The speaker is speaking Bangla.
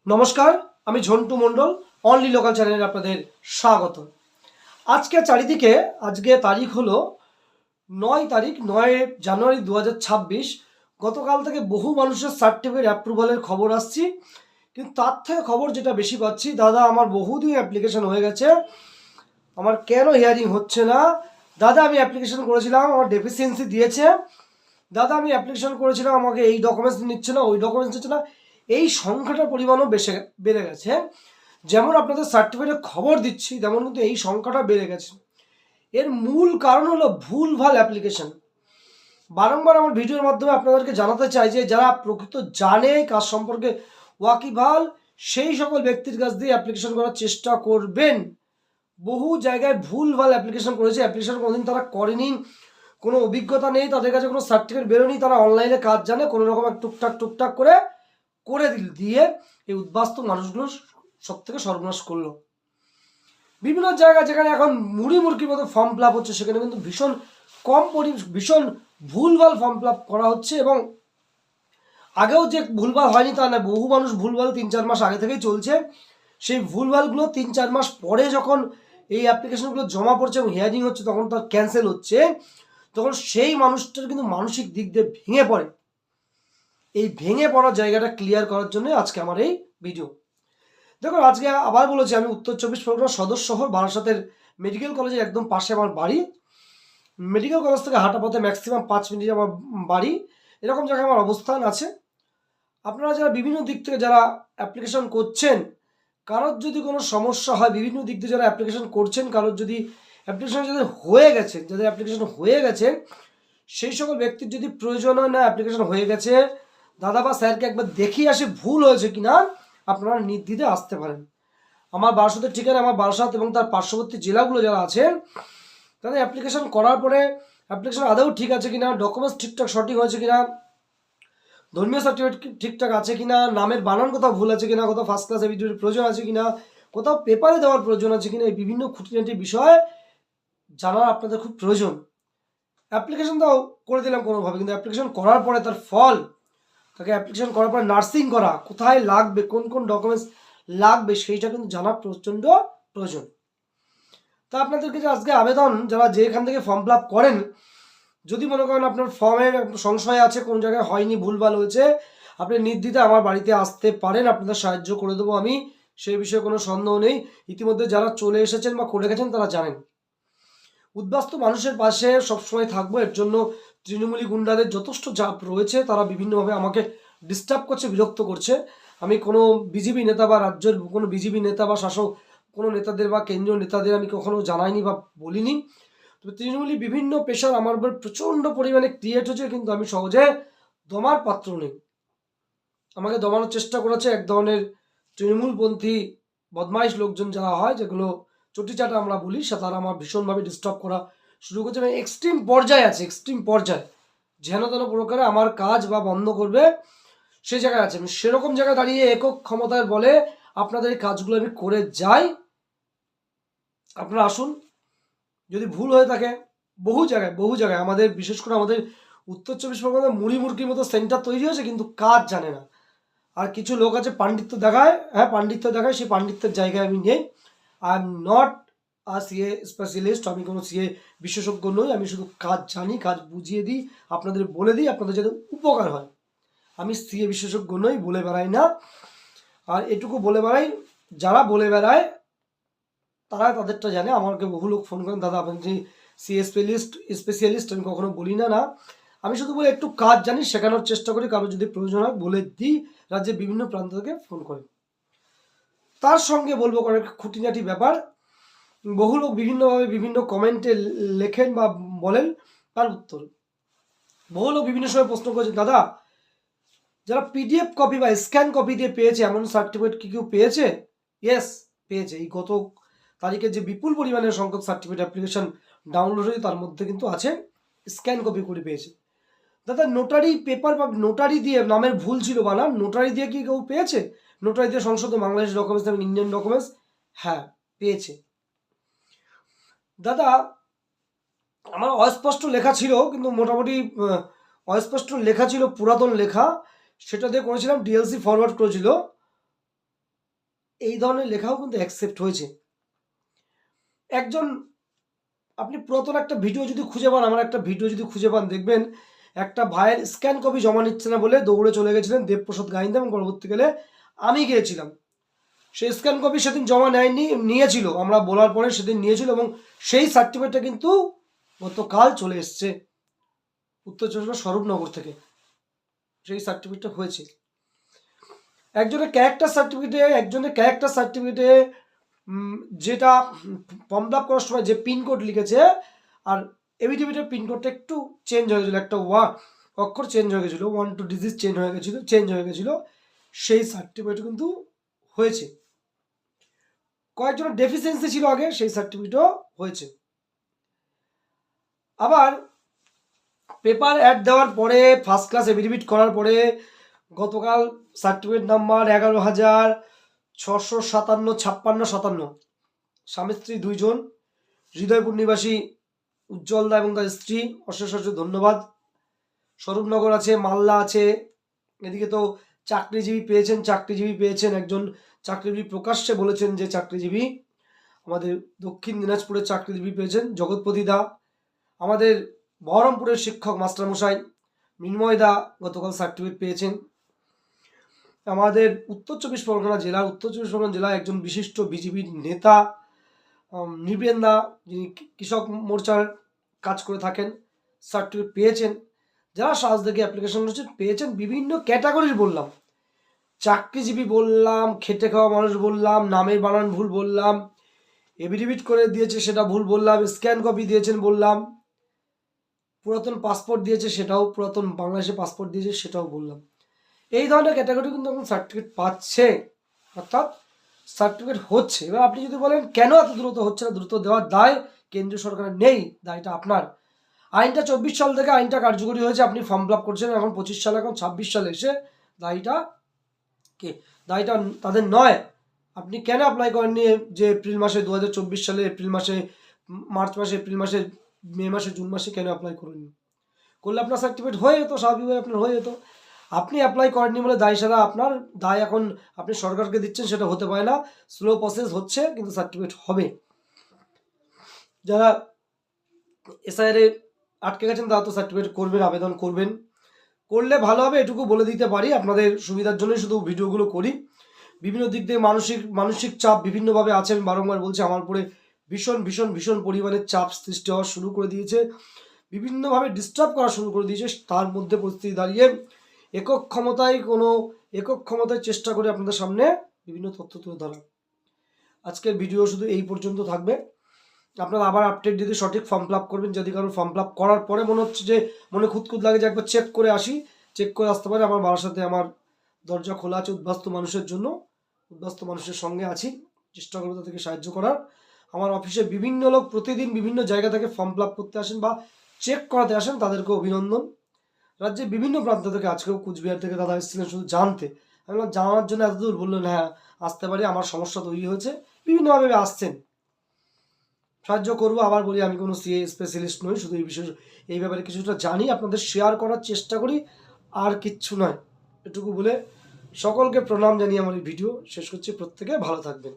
নমস্কার, আমি ঝন্টু মণ্ডল, অনলি লোকাল চ্যানেলে আপনাদের স্বাগত। আজকে চারিদিকে আজকে তারিখ হলো 9 জানুয়ারি 2026। গতকাল থেকে বহু মানুষের সার্টিফিকেট অ্যাপ্রুভালের খবর আসছি, কিন্তু তার থেকে খবর যেটা বেশি পাচ্ছি, দাদা আমার বহুদিন অ্যাপ্লিকেশন হয়ে গেছে, আমার কেন হিয়ারিং হচ্ছে না? দাদা আমি অ্যাপ্লিকেশন করেছিলাম, আমার ডেফিসিয়েন্সি দিয়েছে। দাদা আমি অ্যাপ্লিকেশন করেছিলাম, আমাকে এই ডকুমেন্টস নিচ্ছে না, ওই ডকুমেন্টস নিচ্ছে না। এই সংখ্যাটার পরিমাণও বেড়ে গেছে। যেমন আপনাদের সার্টিফিকেটের খবর দিচ্ছি, তেমন কিন্তু এই সংখ্যাটা বেড়ে গেছে। এর মূল কারণ হলো ভুলভাল অ্যাপ্লিকেশন। বারংবার আমার ভিডিওর মাধ্যমে আপনাদেরকে জানাতে চাই যে যারা প্রকৃত জানে কাজ সম্পর্কে ওয়াকিবহাল, সেই সকল ব্যক্তির কাছ দিয়ে অ্যাপ্লিকেশন করার চেষ্টা করবেন। বহু জায়গায় ভুলভাল অ্যাপ্লিকেশন করেছে, অ্যাপ্লিকেশন কোনোদিন তারা করেনি, কোনো অভিজ্ঞতা নেই, তাদের কাছে কোনো সার্টিফিকেট বেরোয়নি, তারা অনলাইনে কাজ জানে, কোনো রকম টুকটাক করে করে দিয়ে এই উদ্বাস্তু মানুষগুলো সব থেকে সর্বনাশ করলো। বিভিন্ন জায়গায় যেখানে এখন মুড়ি মুরগির মতো ফর্ম ফিল আপ হচ্ছে, সেখানে কিন্তু ভীষণ ভুলভাল ফর্ম ফিল আপ করা হচ্ছে। এবং আগেও যে ভুলভাল হয়নি তা না, বহু মানুষ ভুলভাল 3-4 মাস আগে থেকেই চলছে। সেই ভুলভালগুলো 3-4 মাস পরে যখন এই অ্যাপ্লিকেশনগুলো জমা পড়ছে এবং হিয়ারিং হচ্ছে, তখন তার ক্যান্সেল হচ্ছে, তখন সেই মানুষটার কিন্তু মানসিক দিক দিয়ে ভেঙে পড়ে। এই ভেঙে পড়ার জায়গাটা ক্লিয়ার করার জন্য আজকে আমার এই ভিডিও। দেখুন, আজকে আবার বলেছি, আমি উত্তর 24 পরগনা সদর শহর বারাসাতের মেডিকেল কলেজের একদম পাশে আমার বাড়ি। মেডিকেল কলেজ থেকে হাঁটা পথে ম্যাক্সিমাম 5 মিনিট আমার বাড়ি। এরকম জায়গায় আমার অবস্থান আছে। আপনারা যারা বিভিন্ন দিক থেকে যারা অ্যাপ্লিকেশন করছেন, কারোর যদি কোনো সমস্যা হয়, বিভিন্ন দিক থেকে যারা অ্যাপ্লিকেশন করছেন, কারোর যদি অ্যাপ্লিকেশন যাদের অ্যাপ্লিকেশন হয়ে গেছে, সেই সকল ব্যক্তির যদি প্রয়োজন হয় না অ্যাপ্লিকেশন হয়ে গেছে, দাদা বা স্যারকে একবার দেখিয়ে আসে ভুল হয়েছে কিনা, আপনারা নির্দ্বিধে আসতে পারেন। আমার বারাসাতের ঠিকানা, আমার বারাসাত এবং তার পার্শ্ববর্তী জেলাগুলো যারা আছে, তাদের অ্যাপ্লিকেশন করার পরে অ্যাপ্লিকেশন আদৌ ঠিক আছে কিনা, ডকুমেন্টস ঠিকঠাক সঠিক হয়েছে কিনা, ধর্মীয় সার্টিফিকেট ঠিকঠাক আছে কিনা, নামের বানান কোথাও ভুল আছে কিনা, কোথাও ফার্স্ট ক্লাস এভিডেভিটের প্রয়োজন আছে কিনা, কোথাও পেপারে দেওয়ার প্রয়োজন আছে কিনা, এই বিভিন্ন খুঁটিনাটি বিষয় জানার আপনাদের খুব প্রয়োজন। অ্যাপ্লিকেশন তো করে দিলাম কোনোভাবে, কিন্তু অ্যাপ্লিকেশন করার পরে তার ফল, তাকে অ্যাপ্লিকেশন করার পরে নার্সিং করা কোথায় লাগবে, কোন কোন ডকুমেন্টস লাগবে, সেইটা কিন্তু জানা প্রচণ্ড প্রয়োজন। তা আপনাদেরকে যে আজকে আবেদন, যারা যেখান থেকে ফর্ম ফিল আপ করেন, যদি মনে করেন আপনার ফর্মের সংশয় আছে, কোন জায়গায় হয়নি, ভুলভাল হয়েছে, আপনি নির্দ্বিধায় আমার বাড়িতে আসতে পারেন, আপনাদের সাহায্য করে দেবো আমি, সেই বিষয়ে কোনো সন্দেহ নেই। ইতিমধ্যে যারা চলে এসেছেন বা করে গেছেন তারা জানেন। উদ্বাস্তু মানুষের পাশে সবসময় থাকবো। এর জন্য তৃণমূলী গুন্ডাদের যথেষ্ট চাপ রয়েছে, তারা বিভিন্নভাবে আমাকে ডিস্টার্ব করছে, বিরক্ত করছে। আমি কোনো বিজেপি নেতা বা রাজ্যের কোনো বিজেপি নেতা বা শাসক কোনো নেতাদের বা কেন্দ্রীয় নেতাদের আমি কখনো জানাইনি বা বলিনি। তবে তৃণমূলী বিভিন্ন পেশার আমার উপর প্রচণ্ড পরিমাণে ক্রিয়েট হচ্ছে, কিন্তু আমি সহজে দমার পাত্র নেই। আমাকে দমানোর চেষ্টা করেছে এক ধরনের তৃণমূলপন্থী বদমাইশ লোকজন যারা হয়, যেগুলো চটিচাটা আমরা বলি, সে তারা আমার ভীষণভাবে ডিস্টার্ব করা শুরু করছে। মানে এক্সট্রিম পর্যায়ে আছে, এক্সট্রিম পর্যায়ে, যেন তেন প্রকারে আমার কাজ বা বন্ধ করবে সে জায়গায় আছে। আমি সেরকম জায়গায় দাঁড়িয়ে একক ক্ষমতার বলে আপনাদের এই কাজগুলো আমি করে যাই। আপনারা আসুন, যদি ভুল হয়ে থাকে, বহু জায়গায় আমাদের, বিশেষ করে আমাদের উত্তর 24 পরগনায় মুড়ি মুরগির মতো সেন্টার তৈরি হয়েছে, কিন্তু কাজ জানে না। আর কিছু লোক আছে পাণ্ডিত্য দেখায়, পাণ্ডিত্য দেখায়, সেই পাণ্ডিত্যের জায়গায় আমি নেই। I am not a CA specialist, আমি কোনো সিএ বিশেষজ্ঞ নই। আমি শুধু কাজ জানি, কাজ বুঝিয়ে দিই, আপনাদের বলে দিই, আপনাদের যাতে উপকার হয়। আমি সিএ বিশেষজ্ঞ নই, বলে বেড়াই না। আর এটুকু বলে বেড়াই, যারা বলে বেড়ায় তারা তাদেরটা জানে। আমাকে বহু লোক ফোন করেন, দাদা আপনি যে সিএ স্পেশালিস্ট, আমি কখনো বলি না। আমি শুধু বলি একটু কাজ জানি, শেখানোর চেষ্টা করি, কারো যদি প্রয়োজন হয় বলে দিই। রাজ্যের বিভিন্ন প্রান্ত থেকে ফোন করে, তার সঙ্গে বলবো কয়েক খুঁটিনাটি ব্যাপার। বহু লোক বিভিন্নভাবে বিভিন্ন কমেন্টে লেখেন বা বলেন, তার উত্তর। বহু লোক বিভিন্ন সময় প্রশ্ন করেছে, দাদা যারা পিডিএফ কপি বা স্ক্যান কপি দিয়ে পেয়েছে, এমন সার্টিফিকেট কি কেউ পেয়েছে? ইয়েস, পেয়েছে। এই গত তারিখে যে বিপুল পরিমাণের সংখ্যক সার্টিফিকেট অ্যাপ্লিকেশন ডাউনলোড হয়েছে, তার মধ্যে কিন্তু আছে স্ক্যান কপি করে পেয়েছে। দাদা নোটারি পেপার বা নোটারি দিয়ে, নামের ভুল ছিল বানান, নোটারি দিয়ে কি কেউ পেয়েছে? নোটারি দিয়ে সংশোধন বাংলাদেশ ডকুমেন্টস এবং ইন্ডিয়ান ডকুমেন্টস, হ্যাঁ পেয়েছে। দাদা আমার অস্পষ্ট লেখা ছিল, কিন্তু মোটামুটি অস্পষ্ট লেখা ছিল, পুরাতন লেখা, সেটা দিয়ে করেছিলাম, ডিএলসি ফরওয়ার্ড করেছিল। এই ধরনের লেখাও কিন্তু অ্যাকসেপ্ট হয়েছে। একজন আপনি পুরাতন একটা ভিডিও যদি খুঁজে পান, আমার একটা ভিডিও যদি খুঁজে পান, দেখবেন একটা ভাইয়ের স্ক্যান কপি জমা নিচ্ছে না বলে দৌড়ে চলে গেছিলেন দেবপ্রসাদ গাইন্দা, এবং পরবর্তীকালে আমি গিয়েছিলাম। সেই স্ক্যান কপি সেদিন জমা নেয়নি, নিয়েছিল, আমরা বলার পরে সেদিন নিয়েছিল, এবং সেই সার্টিফিকেটটা কিন্তু গতকাল চলে এসছে উত্তর চব্বিশ পরগনা স্বরূপনগর থেকে। সেই সার্টিফিকেটটা হয়েছে। একজনের ক্যারেক্টার সার্টিফিকেটে যেটা ফর্ম ফিল আপ করার সময় যে পিনকোড লিখেছে আর এভিডেভিটের পিনকোডটা একটু চেঞ্জ হয়ে গেছিলো, একটা অক্ষর চেঞ্জ হয়ে গেছিলো, 1-2 ডিজিট চেঞ্জ হয়ে গেছিলো, সেই সার্টিফিকেট কিন্তু হয়েছে। কয়েকজনের ডেফিসিয়েন্সি ছিল আগে, সেই সার্টিফিকেটও হয়েছে। আবার পেপার অ্যাড দেওয়ার পরে ফার্স্ট ক্লাস এভিডেভিট করার পরে গতকাল সার্টিফিকেট নাম্বার 11,657 স্বামী স্ত্রী 2 জন, হৃদয়পুর নিবাসী উজ্জ্বল দা এবং তার স্ত্রী, অশেষ অশেষ ধন্যবাদ। স্বরূপনগর আছে, মালদা আছে, এদিকে তো চাকরিজীবী পেয়েছেন, একজন চাকরিজীবী প্রকাশ্যে বলেছেন যে চাকরিজীবী, আমাদের দক্ষিণ দিনাজপুরের চাকরিজীবী পেয়েছেন জগৎপতি দা। আমাদের বহরমপুরের শিক্ষক মাস্টারমশাই মৃন্ময় দা গতকাল সার্টিফিকেট পেয়েছেন। আমাদের উত্তর চব্বিশ পরগনা জেলায় একজন বিশিষ্ট বিজেপির নেতা নিবেন দা, যিনি কৃষক মোর্চার কাজ করে থাকেন, সার্টিফিকেট পেয়েছেন। যারা সাজ দেখে অ্যাপ্লিকেশন করেছেন পেয়েছেন। বিভিন্ন ক্যাটাগরির বললাম, চাকরিজীবী বললাম, খেটে খাওয়া মানুষ বললাম, নামের বানান ভুল বললাম, এভিডেভিট করে দিয়েছে সেটা ভুল বললাম, স্ক্যান কপি দিয়েছেন বললাম, পুরাতন পাসপোর্ট দিয়েছে সেটাও, পুরাতন বাংলাদেশে পাসপোর্ট দিয়েছে সেটাও বললাম। এই ধরনের ক্যাটাগরি কিন্তু এখন সার্টিফিকেট পাচ্ছে, অর্থাৎ সার্টিফিকেট হচ্ছে। এবার আপনি যদি বলেন কেন এত দ্রুত হচ্ছে না, দ্রুত দেওয়ার দায় কেন্দ্রীয় সরকারের নেই, দায়টা আপনার। আইনটা 24 সাল থেকে আইনটা কার্যকরী হয়েছে, আপনি ফর্ম ফিল আপ করছেন এখন 25 সালে, এখন 26 সালে এসে দায়টা তাদের নয়। আপনি কেন অ্যাপ্লাই করেননি যে এপ্রিল মাসে 2024 সালে এপ্রিল মাসে, মার্চ মাসে, এপ্রিল মাসে, মে মাসে, জুন মাসে কেন অ্যাপ্লাই করেননি? করলে আপনার সার্টিফিকেট হয়ে যেত, স্বাভাবিকভাবে আপনার হয়ে যেত। আপনি অ্যাপ্লাই করেননি বলে দায় সারা আপনার, দায় এখন আপনি সরকারকে দিচ্ছেন, সেটা হতে পারে না। স্লো প্রসেস হচ্ছে, কিন্তু সার্টিফিকেট হবে। যারা এসআইআরে আটকে গেছেন তারা তো সার্টিফিকেট করবেন, আবেদন করবেন, করলে ভালো হবে, এটুকু বলে দিতে পারি। আপনাদের সুবিধার জন্যই শুধু ভিডিওগুলো করি। বিভিন্ন দিক থেকে মানসিক চাপ বিভিন্নভাবে আছে, আমি বারংবার বলছি, আমার উপরে ভীষণ ভীষণ ভীষণ পরিমাণের চাপ সৃষ্টি হওয়া শুরু করে দিয়েছে, বিভিন্নভাবে ডিস্টার্ব করা শুরু করে দিয়েছে। তার মধ্যে পরিস্থিতি দাঁড়িয়ে একক ক্ষমতায় চেষ্টা করে আপনাদের সামনে বিভিন্ন তথ্য তুলে ধরা। আজকের ভিডিও শুধু এই পর্যন্ত থাকবে। আপনারা আবার আপডেট দিতে সঠিক ফর্ম ফিল আপ করবেন। যদি কারো ফর্ম ফিল আপ করার পরে মনে হচ্ছে যে মনে খুঁতখুত লাগে যে একবার চেক করে আসি, চেক করে আসতে পারে। আমার বাসাতে আমার দরজা খোলা আছে উদ্বাস্তু মানুষের জন্য, উদ্বাস্তু মানুষের সঙ্গে আছি, চেষ্টা করবো তাদেরকে সাহায্য করার। আমার অফিসে বিভিন্ন লোক প্রতিদিন বিভিন্ন জায়গা থেকে ফর্ম ফিল আপ করতে আসেন বা চেক করাতে আসেন, তাদেরকে অভিনন্দন। রাজ্যের বিভিন্ন প্রান্ত থেকে, আজকেও কুচবিহার থেকে দাদা এসেছিলেন শুধু জানতে, আমি জানার জন্য এত দূর, বললেন হ্যাঁ আসতে পারি, আমার সমস্যা তৈরি হয়েছে, বিভিন্নভাবে আসছেন, সাহায্য করবো। আবার বলি আমি কোনো সিএ স্পেশালিস্ট নই, শুধু এই ব্যাপারে কিছুটা জানি, আপনাদের শেয়ার করার চেষ্টা করি, আর কিচ্ছু নয়। এটুকু বলে সকলকে প্রণাম জানিয়ে আমার এই ভিডিও শেষ করছি। প্রত্যেকে ভালো থাকবেন।